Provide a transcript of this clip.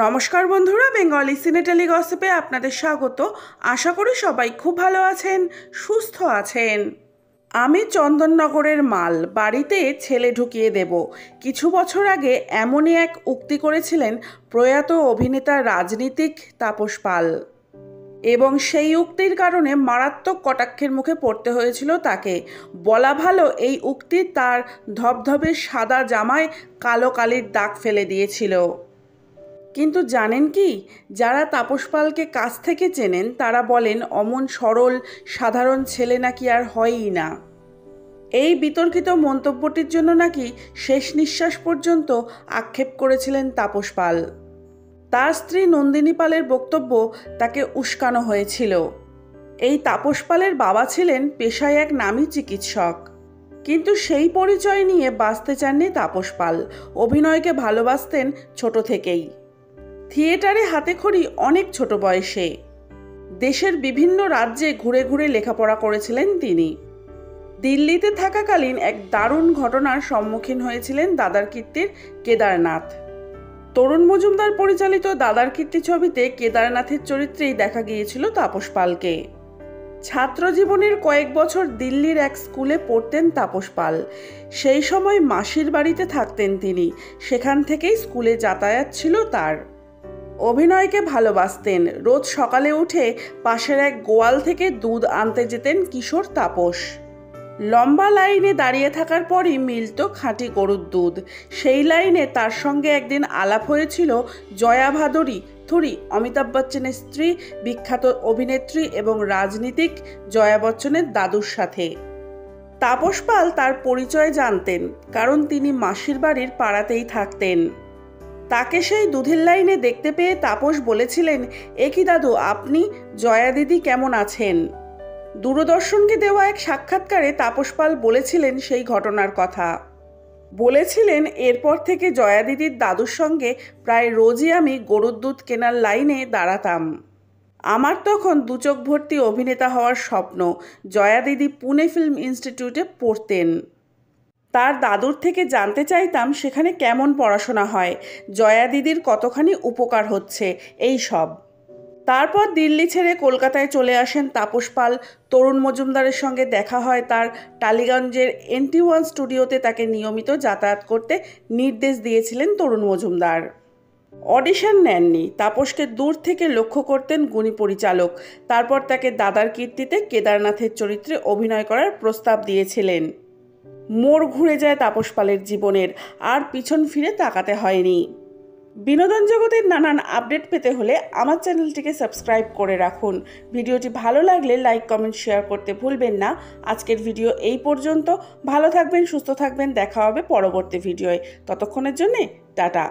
নমস্কার বন্ধুরা, বেঙ্গলি সিনেটেলি গসিপে আপনাদের স্বাগত। আশা করি সবাই খুব ভালো আছেন, সুস্থ আছেন। আমি চন্দননগরের মাল, বাড়িতে ছেলে ঢুকিয়ে দেব। কিছু বছর আগে এমনই এক উক্তি করেছিলেন প্রয়াত অভিনেতা রাজনীতিক তাপস পাল, এবং সেই উক্তির কারণে মারাত্মক কটাক্ষের মুখে পড়তে হয়েছিল তাকে। বলা ভালো, এই উক্তি তার ধবধবে সাদা জামায় কালো কালির দাগ ফেলে দিয়েছিল। কিন্তু জানেন কি, যারা তাপস পালকে কাছ থেকে চেনেন তারা বলেন অমন সরল সাধারণ ছেলে নাকি আর হয়ই না। এই বিতর্কিত মন্তব্যটির জন্য নাকি শেষ নিঃশ্বাস পর্যন্ত আক্ষেপ করেছিলেন তাপস পাল। তার স্ত্রী নন্দিনী পালের বক্তব্য তাকে উস্কানো হয়েছিল। এই তাপস পালের বাবা ছিলেন পেশায় এক নামী চিকিৎসক, কিন্তু সেই পরিচয় নিয়ে বাঁচতে চাননি তাপস পাল। অভিনয়কে ভালোবাসতেন ছোট থেকেই। থিয়েটারে হাতেখড়ি অনেক ছোট বয়সে। দেশের বিভিন্ন রাজ্যে ঘুরে ঘুরে লেখাপড়া করেছিলেন তিনি। দিল্লিতে থাকাকালীন এক দারুণ ঘটনার সম্মুখীন হয়েছিলেন দাদার কীর্তির কেদারনাথ। তরুণ মজুমদার পরিচালিত দাদার কীর্তি ছবিতে কেদারনাথের চরিত্রেই দেখা গিয়েছিল তাপস পালকে। ছাত্র জীবনের কয়েক বছর দিল্লির এক স্কুলে পড়তেন তাপস পাল। সেই সময় মাসির বাড়িতে থাকতেন তিনি, সেখান থেকেই স্কুলে যাতায়াত ছিল তার। অভিনয়কে ভালোবাসতেন। রোজ সকালে উঠে পাশের এক গোয়াল থেকে দুধ আনতে যেতেন কিশোর তাপস। লম্বা লাইনে দাঁড়িয়ে থাকার পরই মিলত খাঁটি গরুর দুধ। সেই লাইনে তার সঙ্গে একদিন আলাপ হয়েছিল জয়া ভাদুরী থুরি, অমিতাভ বচ্চনের স্ত্রী, বিখ্যাত অভিনেত্রী এবং রাজনীতিক জয়া বচ্চনের দাদুর সাথে। তাপস পাল তার পরিচয় জানতেন, কারণ তিনি মাসির বাড়ির পাড়াতেই থাকতেন। তাকে সেই দুধের লাইনে দেখতে পেয়ে তাপস বলেছিলেন, এ কি দাদু, আপনি? জয়া দিদি কেমন আছেন? দূরদর্শনকে দেওয়া এক সাক্ষাৎকারে তাপস পাল বলেছিলেন সেই ঘটনার কথা। বলেছিলেন, এরপর থেকে জয়া দিদির দাদুর সঙ্গে প্রায় রোজই আমি গরুর দুধ কেনার লাইনে দাঁড়াতাম। আমার তখন দুচোখ ভর্তি অভিনেতা হওয়ার স্বপ্ন। জয়া দিদি পুনে ফিল্ম ইনস্টিটিউটে পড়তেন। তার দাদুর থেকে জানতে চাইতাম সেখানে কেমন পড়াশোনা হয়, জয়া দিদির কতখানি উপকার হচ্ছে, এই সব। তারপর দিল্লি ছেড়ে কলকাতায় চলে আসেন তাপস পাল। তরুণ মজুমদারের সঙ্গে দেখা হয় তার। টালিগঞ্জের NT1 স্টুডিওতে তাকে নিয়মিত যাতায়াত করতে নির্দেশ দিয়েছিলেন তরুণ মজুমদার। অডিশন নেননি, তাপসকে দূর থেকে লক্ষ্য করতেন গুণী পরিচালক। তারপর তাকে দাদার কীর্তিতে কেদারনাথের চরিত্রে অভিনয় করার প্রস্তাব দিয়েছিলেন। মোড় ঘুরে যায় তাপস পালের জীবনের, আর পিছন ফিরে তাকাতে হয়নি। বিনোদন জগতের নানান আপডেট পেতে হলে আমার চ্যানেলটিকে সাবস্ক্রাইব করে রাখুন। ভিডিওটি ভালো লাগলে লাইক, কমেন্ট, শেয়ার করতে ভুলবেন না। আজকের ভিডিও এই পর্যন্ত। ভালো থাকবেন, সুস্থ থাকবেন। দেখা হবে পরবর্তী ভিডিওয়। ততক্ষণের জন্যে টাটা।